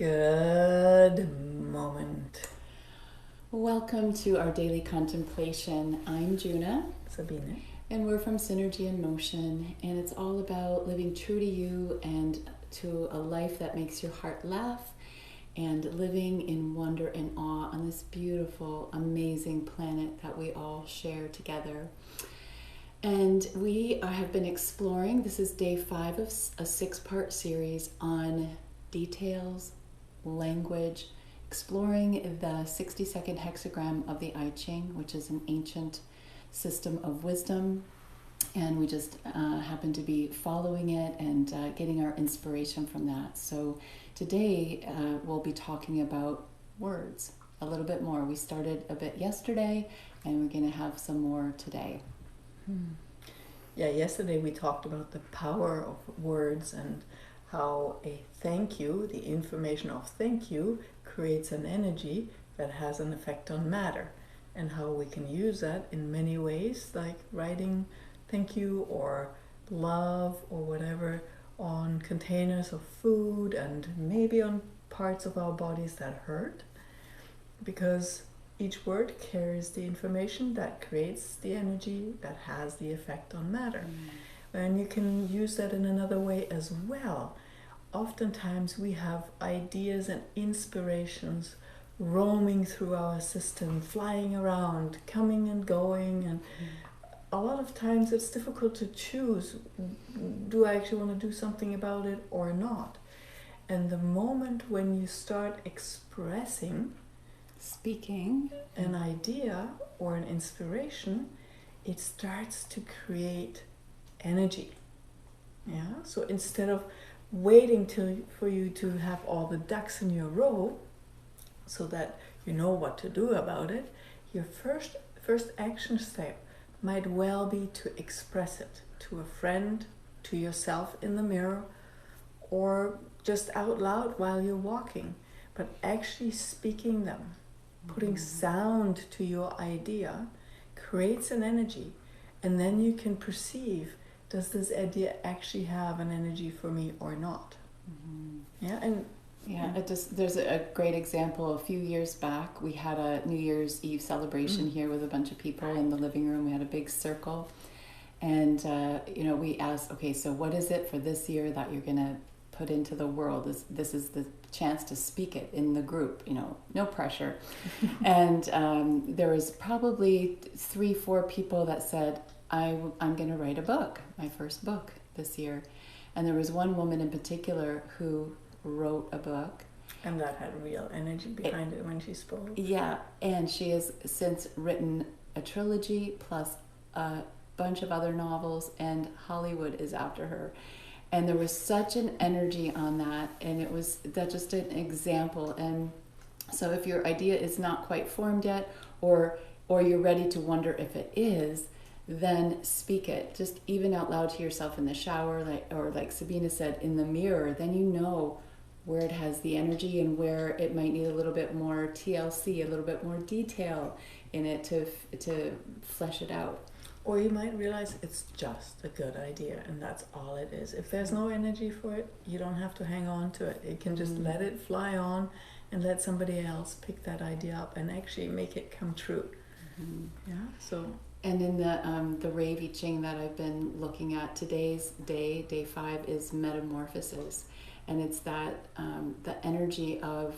Good moment. Welcome to our daily contemplation. I'm Juna. Sabine. And we're from Synergy in Motion. And it's all about living true to you and to a life that makes your heart laugh and living in wonder and awe on this beautiful, amazing planet that we all share together. And we have been exploring, this is day 5 of a 6-part series on details, language, exploring the 60-second hexagram of the I Ching, which is an ancient system of wisdom. And we just happen to be following it and getting our inspiration from that. So today we'll be talking about words a little bit more. We started a bit yesterday and we're going to have some more today. Yeah, yesterday we talked about the power of words and how a thank you, the information of thank you, creates an energy that has an effect on matter, and how we can use that in many ways, like writing thank you or love or whatever on containers of food and maybe on parts of our bodies that hurt, because each word carries the information that creates the energy that has the effect on matter. And you can use that in another way as well. Oftentimes we have ideas and inspirations roaming through our system, flying around, coming and going, and a lot of times it's difficult to choose, do I actually want to do something about it or not? And the moment when you start speaking an idea or an inspiration, it starts to create energy. Yeah. So instead of waiting for you to have all the ducks in your row so that you know what to do about it, your first action step might well be to express it to a friend, to yourself in the mirror, or just out loud while you're walking. But actually speaking them, putting sound to your idea, creates an energy, and then you can perceive, does this idea actually have an energy for me or not? Yeah, and there's a great example. A few years back, we had a New Year's Eve celebration here with a bunch of people in the living room. We had a big circle, and we asked, okay, so what is it for this year that you're going to put into the world? This is the chance to speak it in the group, no pressure. And there was probably 3-4 people that said, I'm going to write a book, my first book this year. And there was one woman in particular who wrote a book. And that had real energy behind it when she spoke. Yeah, and she has since written a trilogy plus a bunch of other novels, and Hollywood is after her. And there was such an energy on that, and it was just an example. And so if your idea is not quite formed yet, or you're ready to wonder if it is, then speak it, just even out loud to yourself in the shower, like Sabina said, in the mirror. Then you know where it has the energy and where it might need a little bit more TLC, a little bit more detail in it to flesh it out. Or you might realize it's just a good idea and that's all it is. If there's no energy for it, you don't have to hang on to it. You can just let it fly on and let somebody else pick that idea up and actually make it come true. Yeah. So. And in the Rave I Ching that I've been looking at, today's day 5, is metamorphoses, and it's that the energy of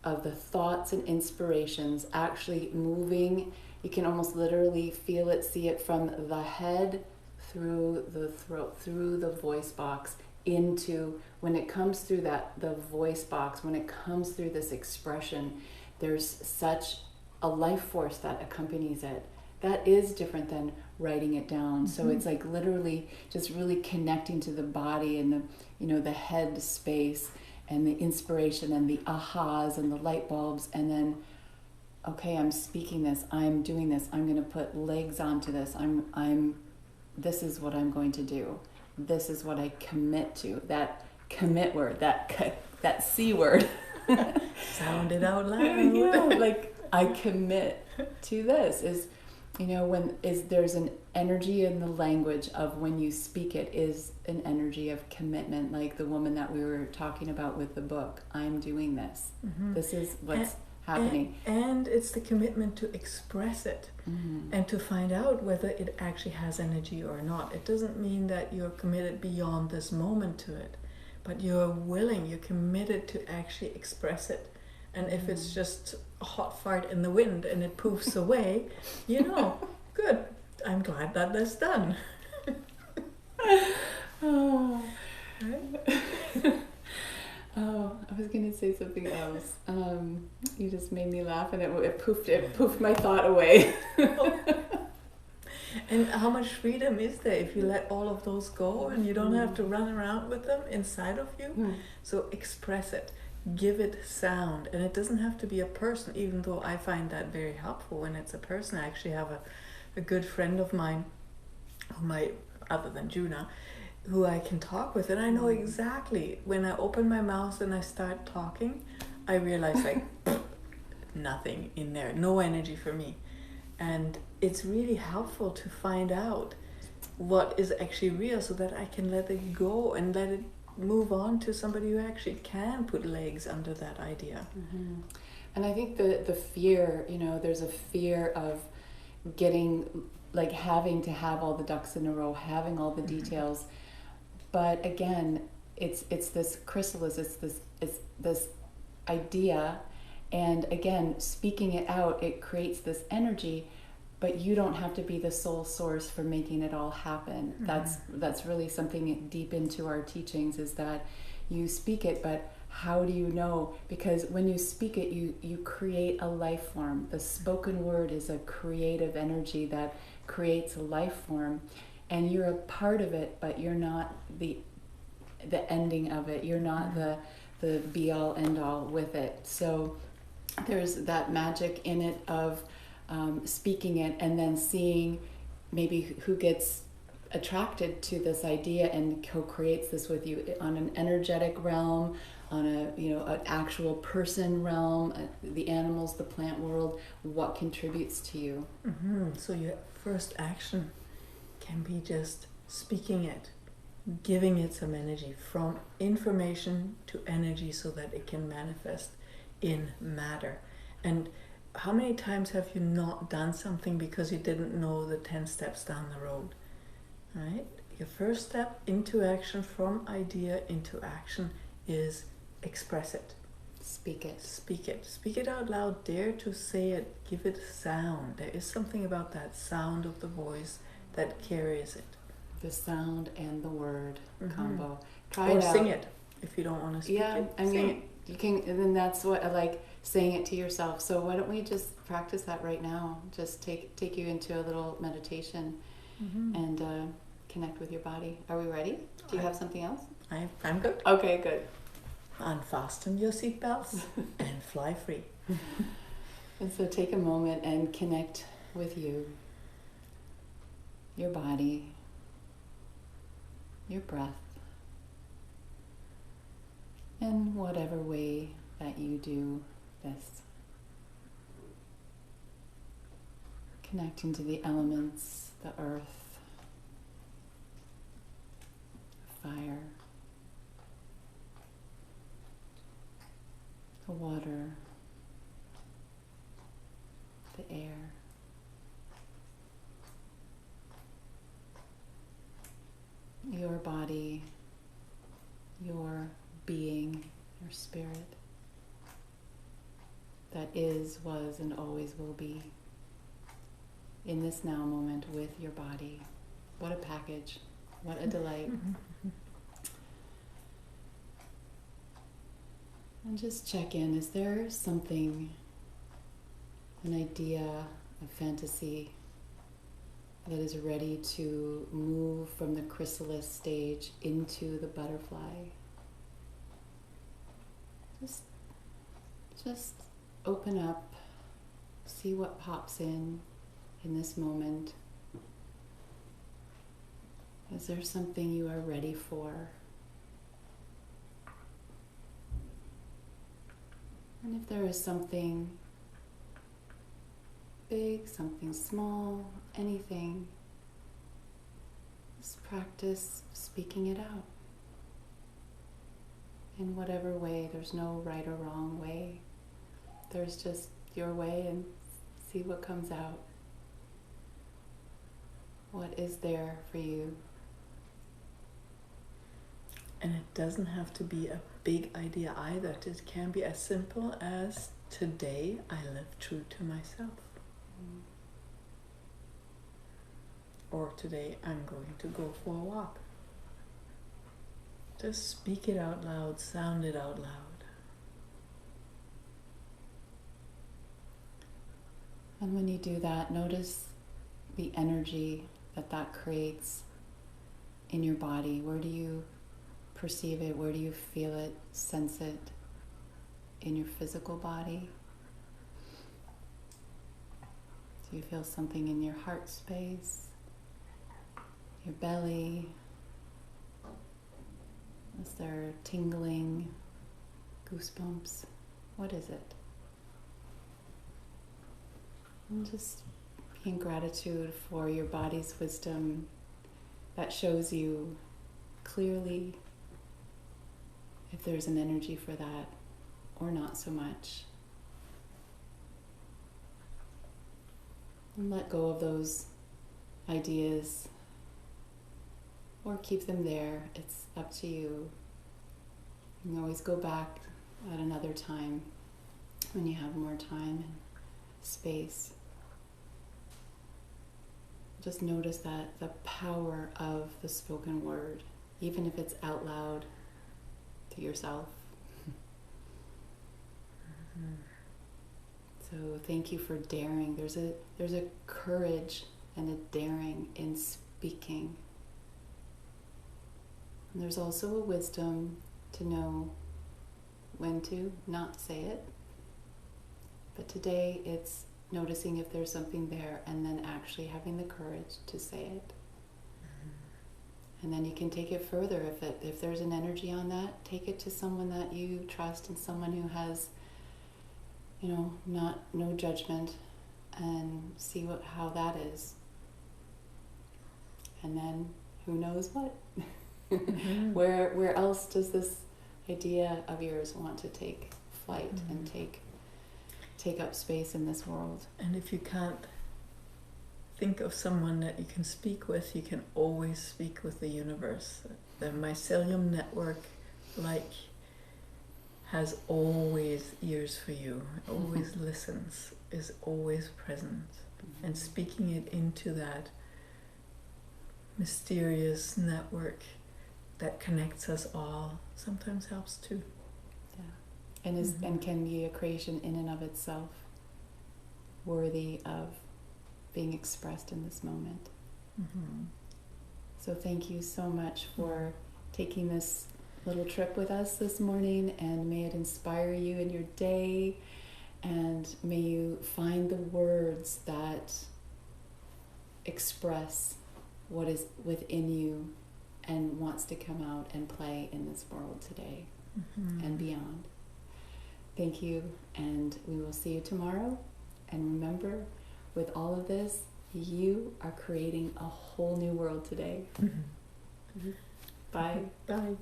the thoughts and inspirations actually moving. You can almost literally feel it, see it from the head through the throat, through the voice box, into, when it comes through the voice box, when it comes through this expression, there's such a life force that accompanies it. That is different than writing it down. So it's like literally just really connecting to the body and the head space and the inspiration and the ahas and the light bulbs, and then, okay, I'm speaking this, I'm doing this, I'm going to put legs onto this, this is what I'm going to do. This is what I commit to. That commit word, that C word. Sound it out loud. Yeah, like I commit to this You know, there's an energy in the language of when you speak it is an energy of commitment, like the woman that we were talking about with the book. I'm doing this. Mm-hmm. This is what's happening. And it's the commitment to express it and to find out whether it actually has energy or not. It doesn't mean that you're committed beyond this moment to it, but you're willing, you're committed to actually express it. And if it's just a hot fart in the wind and it poofs away, good. I'm glad that that's done. Oh. Right? Oh, I was going to say something else. You just made me laugh, and it poofed my thought away. And how much freedom is there if you let all of those go and you don't have to run around with them inside of you? So express it. Give it sound. And it doesn't have to be a person, even though I find that very helpful when it's a person. I actually have a good friend of mine, other than Juna, who I can talk with, and I know exactly when I open my mouth and I start talking, I realize nothing in there, no energy for me. And it's really helpful to find out what is actually real so that I can let it go and let it move on to somebody who actually can put legs under that idea. Mm-hmm. And I think the fear, there's a fear of having to have all the ducks in a row, having all the details. But again, it's this chrysalis, it's this idea, and again, speaking it out, it creates this energy, but you don't have to be the sole source for making it all happen. That's really something deep into our teachings, is that you speak it, but how do you know? Because when you speak it, you create a life form. The spoken word is a creative energy that creates a life form. And you're a part of it, but you're not the ending of it. You're not the be all end all with it. So there's that magic in it of speaking it and then seeing maybe who gets attracted to this idea and co-creates this with you on an energetic realm, on an actual person realm, the animals, the plant world, what contributes to you. So your first action can be just speaking it, giving it some energy, from information to energy, so that it can manifest in matter. And how many times have you not done something because you didn't know the 10 steps down the road? Right? Your first step into action, from idea into action, is express it. Speak it. Speak it. Speak it out loud. Dare to say it. Give it sound. There is something about that sound of the voice that carries it. The sound and the word combo. Try or it out. Sing it if you don't want to speak it. Sing it. You can, and then that's what I like, saying it to yourself. So why don't we just practice that right now? Just take you into a little meditation and connect with your body. Are we ready? Do you have something else? I'm good. Okay, good. Unfasten your seatbelts and fly free. And so take a moment and connect with you, your body, your breath, in whatever way that you do this. Connecting to the elements, the earth, fire, the water, the air. Your body, your being, your spirit that is, was, and always will be in this now moment with your body. What a package. What a delight. And just check in. Is there something, an idea, a fantasy that is ready to move from the chrysalis stage into the butterfly? Just open up, see what pops in this moment. Is there something you are ready for? And if there is something, big, something small, anything. Just practice speaking it out. In whatever way, there's no right or wrong way. There's just your way, and see what comes out. What is there for you? And it doesn't have to be a big idea either. It can be as simple as, today I live true to myself. Or today I'm going to go for a walk. Just speak it out loud, sound it out loud. And when you do that, notice the energy that that creates in your body. Where do you perceive it? Where do you feel it, sense it in your physical body? Do you feel something in your heart space, your belly? Is there tingling, goosebumps? What is it? And just be in gratitude for your body's wisdom that shows you clearly if there's an energy for that or not so much. And let go of those ideas or keep them there. It's up to you. You can always go back at another time when you have more time and space. Just notice that the power of the spoken word, even if it's out loud to yourself. Mm-hmm. So thank you for daring. There's a courage and a daring in speaking. And there's also a wisdom to know when to not say it. But today it's noticing if there's something there and then actually having the courage to say it. Mm-hmm. And then you can take it further. If there's an energy on that, take it to someone that you trust and someone who has, no judgment, and see how that is. And then who knows what? Mm-hmm. Where else does this idea of yours want to take flight mm-hmm. and take up space in this world? And if you can't think of someone that you can speak with, you can always speak with the universe. The mycelium network, has always ears for you, always mm-hmm. listens, is always present. Mm-hmm. And speaking it into that mysterious network that connects us all sometimes helps too. Yeah. And mm-hmm. and can be a creation in and of itself, worthy of being expressed in this moment. Mm-hmm. So thank you so much for taking this little trip with us this morning, and may it inspire you in your day, and may you find the words that express what is within you and wants to come out and play in this world today mm-hmm. and beyond. Thank you, and we will see you tomorrow. And remember, with all of this, you are creating a whole new world today. Mm-hmm. Bye. Bye.